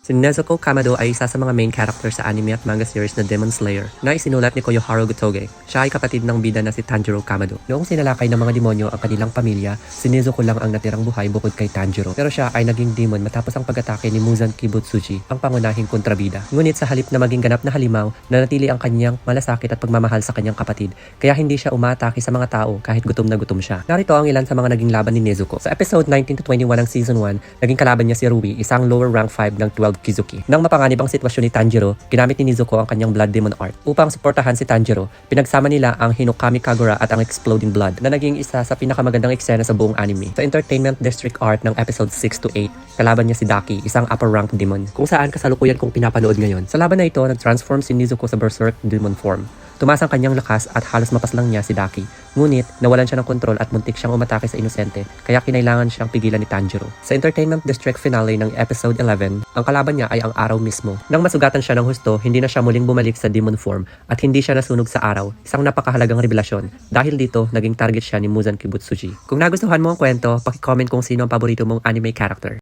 Si Nezuko Kamado ay isa sa mga main character sa anime at manga series na Demon Slayer na isinulat ni Koyoharu Gotoge. Siya ay kapatid ng bida na si Tanjiro Kamado. Noong sinalakay ng mga demonyo ang kanilang pamilya, si Nezuko lang ang natirang buhay bukod kay Tanjiro. Pero siya ay naging demon matapos ang pag-atake ni Muzan Kibutsuji, ang pangunahing kontrabida. Ngunit sa halip na maging ganap na halimaw, nanatili ang kanyang malasakit at pagmamahal sa kanyang kapatid, kaya hindi siya umaatake sa mga tao kahit gutom na gutom siya. Narito ang ilan sa mga naging laban ni Nezuko. Sa episode 19 to 21 ng season 1, naging kalaban niya si Rui, isang lower rank 5 ng 12 Kizuki. Nang mapanganib ang sitwasyon ni Tanjiro, ginamit ni Nezuko ang kanyang Blood Demon Art. Upang suportahan si Tanjiro, pinagsama nila ang Hinokami Kagura at ang Exploding Blood na naging isa sa pinakamagandang eksena sa buong anime. Sa Entertainment District Art ng episode 6 to 8, kalaban niya si Daki, isang upper rank demon, kung saan kasalukuyan kong pinapanood ngayon. Sa laban na ito, nag-transform si Nezuko sa Berserk Demon form. Tumaas ang kanyang lakas at halos mapaslang niya si Daki. Ngunit, nawalan siya ng kontrol at muntik siyang umatake sa inosente, kaya kinailangan siyang pigilan ni Tanjiro. Sa Entertainment District finale ng episode 11, ang kalaban niya ay ang araw mismo. Nang masugatan siya ng husto, hindi na siya muling bumalik sa demon form at hindi siya nasunog sa araw. Isang napakahalagang revelasyon. Dahil dito, naging target siya ni Muzan Kibutsuji. Kung nagustuhan mo ang kwento, paki-comment kung sino ang paborito mong anime character.